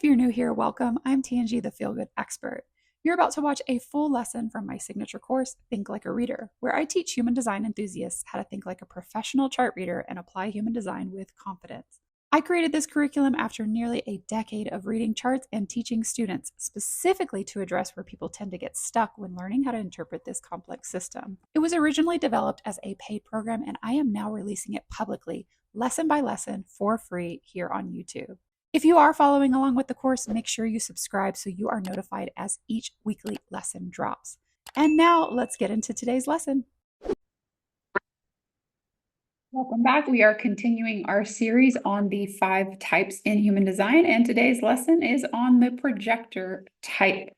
If you're new here, welcome. I'm Tangi, the Feel Good Expert. You're about to watch a full lesson from my signature course, Think Like a Reader, where I teach human design enthusiasts how to think like a professional chart reader and apply human design with confidence. I created this curriculum after nearly a decade of reading charts and teaching students, specifically to address where people tend to get stuck when learning how to interpret this complex system. It was originally developed as a paid program, and I am now releasing it publicly, lesson by lesson, for free here on YouTube. If you are following along with the course, make sure you subscribe so you are notified as each weekly lesson drops. And now let's get into today's lesson. Welcome back. We are continuing our series on the 5 types in human design, and today's lesson is on the projector type.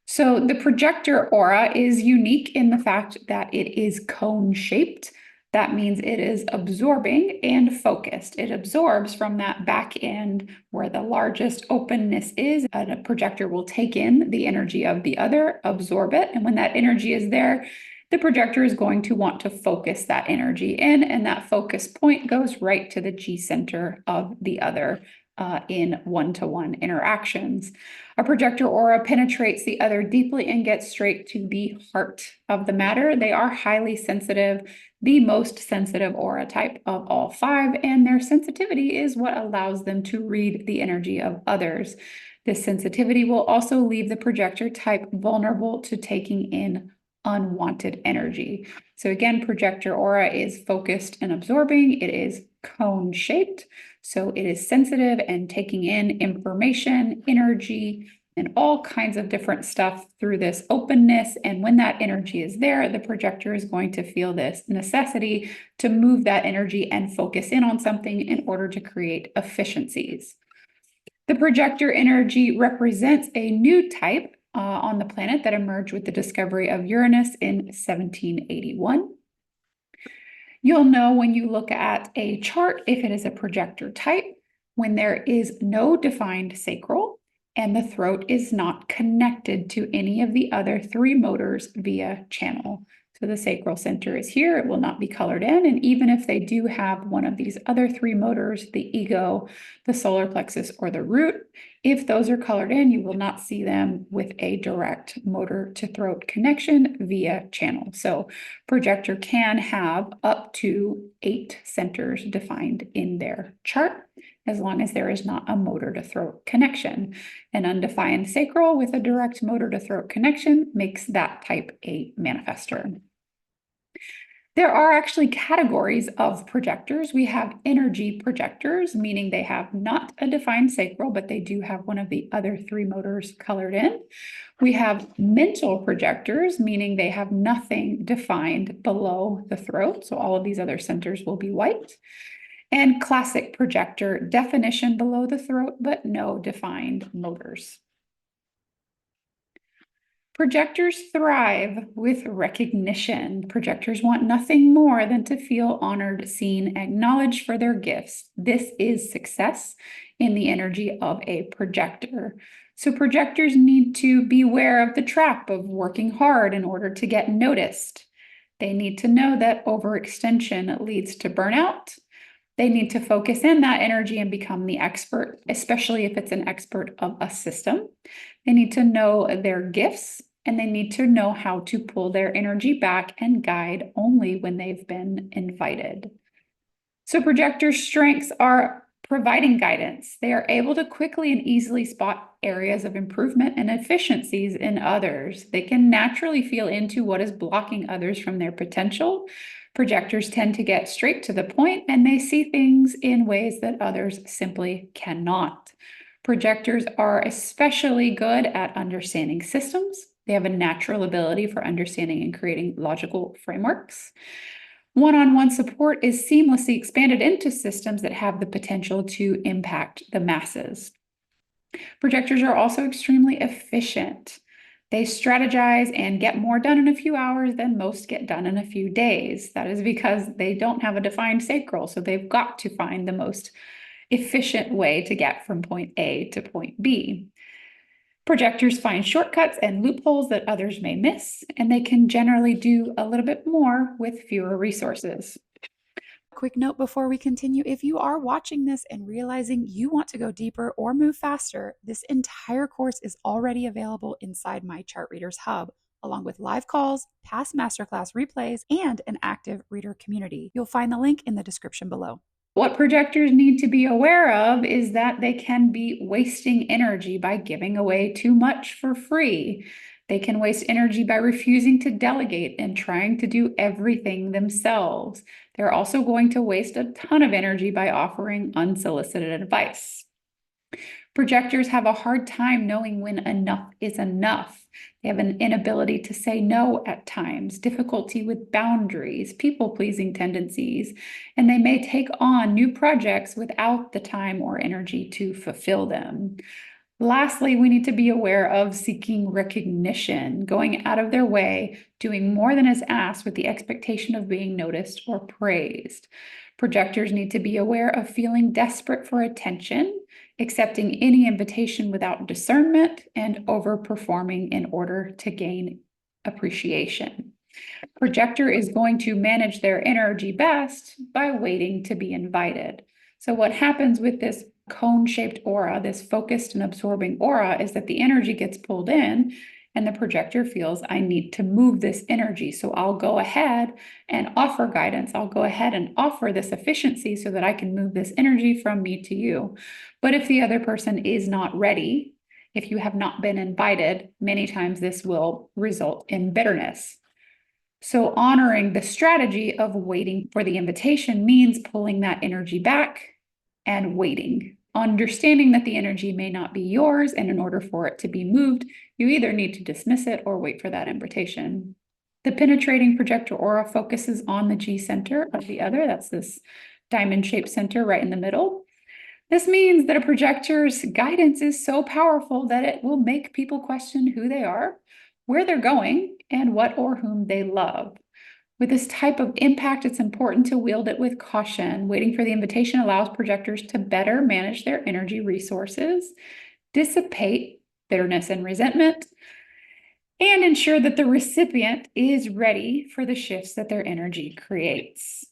So the projector aura is unique in the fact that it is cone-shaped. That means it is absorbing and focused. It absorbs from that back end where the largest openness is, and a projector will take in the energy of the other, absorb it, and when that energy is there, the projector is going to want to focus that energy in, and that focus point goes right to the G center of the other in one-to-one interactions. A projector aura penetrates the other deeply and gets straight to the heart of the matter. They are highly sensitive, the most sensitive aura type of all 5, and their sensitivity is what allows them to read the energy of others. This sensitivity will also leave the projector type vulnerable to taking in unwanted energy. So again, projector aura is focused and absorbing. It is cone-shaped, so it is sensitive and taking in information, energy, and all kinds of different stuff through this openness. And when that energy is there, the projector is going to feel this necessity to move that energy and focus in on something in order to create efficiencies. The projector energy represents a new type on the planet that emerged with the discovery of Uranus in 1781. You'll know when you look at a chart if it is a projector type when there is no defined sacral and the throat is not connected to any of the other 3 motors via channel. So the sacral center is here, it will not be colored in, and even if they do have one of these other 3 motors, the ego, the solar plexus, or the root, if those are colored in, you will not see them with a direct motor to throat connection via channel. So projector can have up to 8 centers defined in their chart, as long as there is not a motor to throat connection. An undefined sacral with a direct motor to throat connection makes that type a manifestor. There are actually categories of projectors. We have energy projectors, meaning they have not a defined sacral, but they do have one of the other 3 motors colored in. We have mental projectors, meaning they have nothing defined below the throat. So all of these other centers will be white. And classic projector, definition below the throat, but no defined motors. Projectors thrive with recognition. Projectors want nothing more than to feel honored, seen, acknowledged for their gifts. This is success in the energy of a projector. So projectors need to beware of the trap of working hard in order to get noticed. They need to know that overextension leads to burnout. They need to focus in that energy and become the expert, especially if it's an expert of a system. They need to know their gifts, and they need to know how to pull their energy back and guide only when they've been invited. So projectors' strengths are providing guidance. They are able to quickly and easily spot areas of improvement and efficiencies in others. They can naturally feel into what is blocking others from their potential. Projectors tend to get straight to the point, and they see things in ways that others simply cannot. Projectors are especially good at understanding systems. They have a natural ability for understanding and creating logical frameworks. One-on-one support is seamlessly expanded into systems that have the potential to impact the masses. Projectors are also extremely efficient. They strategize and get more done in a few hours than most get done in a few days. That is because they don't have a defined sacral, so they've got to find the most efficient way to get from point A to point B. Projectors find shortcuts and loopholes that others may miss, and they can generally do a little bit more with fewer resources. quick note before we continue. If you are watching this and realizing you want to go deeper or move faster, this entire course is already available inside my Chart Readers Hub, along with live calls, past masterclass replays, and an active reader community. You'll find the link in the description below. What projectors need to be aware of is that they can be wasting energy by giving away too much for free. They can waste energy by refusing to delegate and trying to do everything themselves. They're also going to waste a ton of energy by offering unsolicited advice. Projectors have a hard time knowing when enough is enough. They have an inability to say no at times, difficulty with boundaries, people-pleasing tendencies, and they may take on new projects without the time or energy to fulfill them. Lastly, we need to be aware of seeking recognition, going out of their way, doing more than is asked with the expectation of being noticed or praised. Projectors need to be aware of feeling desperate for attention, accepting any invitation without discernment, and overperforming in order to gain appreciation. Projector is going to manage their energy best by waiting to be invited. So what happens with this cone-shaped aura, this focused and absorbing aura, is that the energy gets pulled in and the projector feels, I need to move this energy. So I'll go ahead and offer guidance. I'll go ahead and offer this efficiency so that I can move this energy from me to you. But if the other person is not ready, if you have not been invited, many times this will result in bitterness. So honoring the strategy of waiting for the invitation means pulling that energy back and waiting, understanding that the energy may not be yours, and in order for it to be moved, you either need to dismiss it or wait for that invitation. The penetrating projector aura focuses on the G center of the other. That's this diamond-shaped center right in the middle. This means that a projector's guidance is so powerful that it will make people question who they are, where they're going, and what or whom they love. With this type of impact, it's important to wield it with caution. Waiting for the invitation allows projectors to better manage their energy resources, dissipate bitterness and resentment, and ensure that the recipient is ready for the shifts that their energy creates.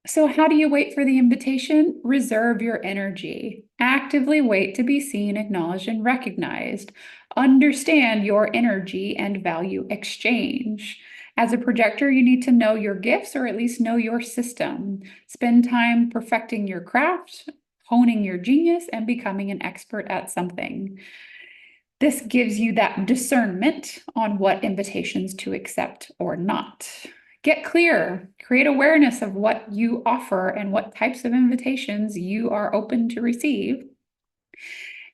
So how do you wait for the invitation? Reserve your energy. Actively wait to be seen, acknowledged, and recognized. Understand your energy and value exchange. As a projector, you need to know your gifts, or at least know your system. Spend time perfecting your craft, honing your genius, and becoming an expert at something. This gives you that discernment on what invitations to accept or not. Get clear, create awareness of what you offer and what types of invitations you are open to receive.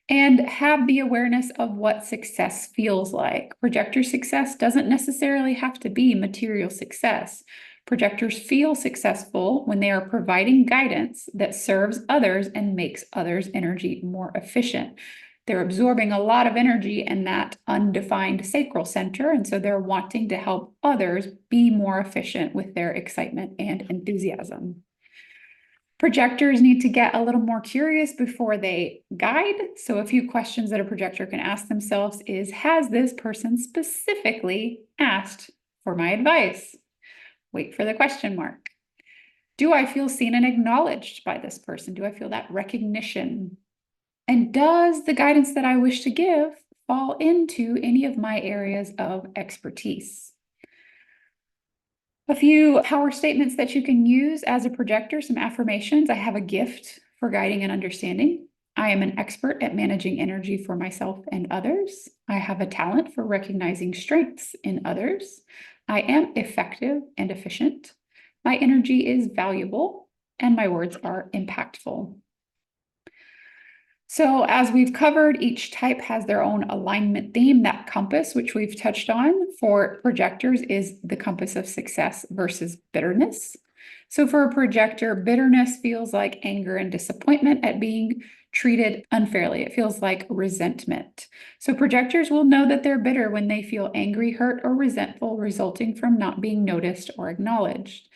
And have the awareness of what success feels like. Projector success doesn't necessarily have to be material success. Projectors feel successful when they are providing guidance that serves others and makes others' energy more efficient. They're absorbing a lot of energy in that undefined sacral center, and so they're wanting to help others be more efficient with their excitement and enthusiasm. Projectors need to get a little more curious before they guide. So a few questions that a projector can ask themselves is, has this person specifically asked for my advice? Wait for the question mark. Do I feel seen and acknowledged by this person? Do I feel that recognition? And does the guidance that I wish to give fall into any of my areas of expertise? A few power statements that you can use as a projector, some affirmations. I have a gift for guiding and understanding. I am an expert at managing energy for myself and others. I have a talent for recognizing strengths in others. I am effective and efficient. My energy is valuable, and my words are impactful. So as we've covered, each type has their own alignment theme. That compass, which we've touched on for projectors, is the compass of success versus bitterness. So for a projector, bitterness feels like anger and disappointment at being treated unfairly. It feels like resentment. So projectors will know that they're bitter when they feel angry, hurt, or resentful, resulting from not being noticed or acknowledged,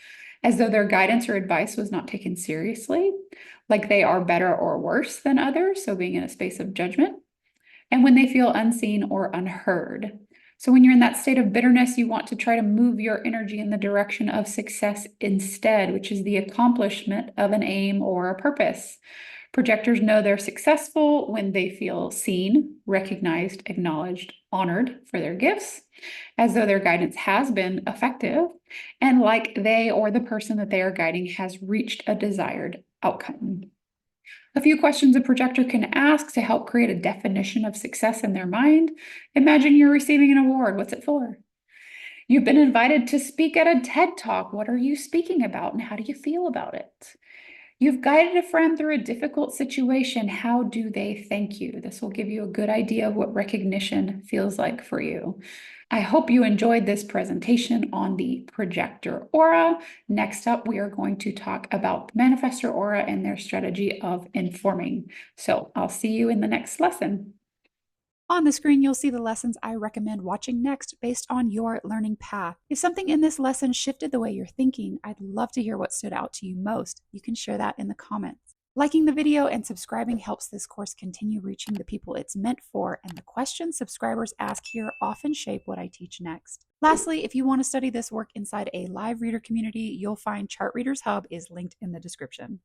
as though their guidance or advice was not taken seriously, like they are better or worse than others, so being in a space of judgment, and when they feel unseen or unheard. So when you're in that state of bitterness, you want to try to move your energy in the direction of success instead, which is the accomplishment of an aim or a purpose. Projectors know they're successful when they feel seen, recognized, acknowledged, honored for their gifts, as though their guidance has been effective, and like they or the person that they are guiding has reached a desired outcome. A few questions a projector can ask to help create a definition of success in their mind. Imagine you're receiving an award. What's it for? You've been invited to speak at a TED Talk. What are you speaking about and how do you feel about it? You've guided a friend through a difficult situation. How do they thank you? This will give you a good idea of what recognition feels like for you. I hope you enjoyed this presentation on the projector aura. Next up, we are going to talk about the manifestor aura and their strategy of informing. So I'll see you in the next lesson. On the screen, you'll see the lessons I recommend watching next based on your learning path. If something in this lesson shifted the way you're thinking, I'd love to hear what stood out to you most. You can share that in the comments. Liking the video and subscribing helps this course continue reaching the people it's meant for, and the questions subscribers ask here often shape what I teach next. Lastly, if you want to study this work inside a live reader community, you'll find Chart Readers Hub is linked in the description.